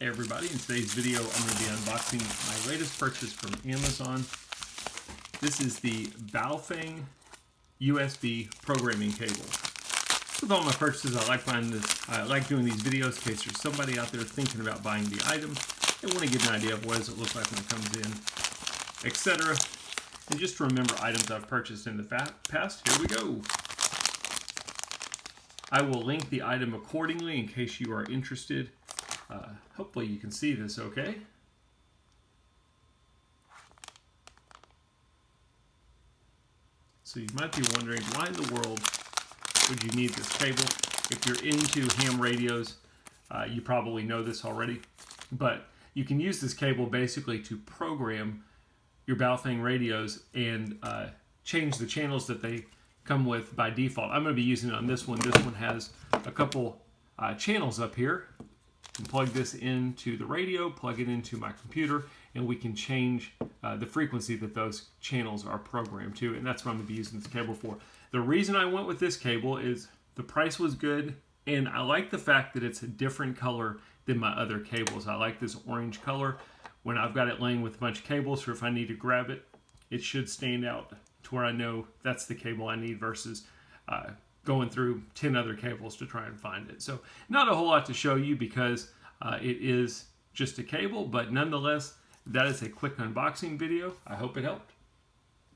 Hey everybody, in today's video I'm going to be unboxing my latest purchase from Amazon. This is the Baofeng USB programming cable. With all my purchases, I like doing these videos in case there's somebody out there thinking about buying the item. They want to get an idea of what does it look like when it comes in, etc. And just to remember items I've purchased in the past, here we go. I will link the item accordingly in case you are interested. Hopefully you can see this okay. So you might be wondering, why in the world would you need this cable? If you're into ham radios, you probably know this already, but you can use this cable basically to program your Baofeng radios and change the channels that they come with by default. I'm going to be using it on this one. This one has a couple channels up here. You can plug this into the radio, plug it into my computer, and we can change the frequency that those channels are programmed to, and that's what I'm going to be using this cable for. The reason I went with this cable is the price was good, and I like the fact that it's a different color than my other cables. I like this orange color. When I've got it laying with a bunch of cables, or if I need to grab it, it should stand out to where I know that's the cable I need versus going through 10 other cables to try and find it. So not a whole lot to show you because it is just a cable, but nonetheless, that is a quick unboxing video. I hope it helped.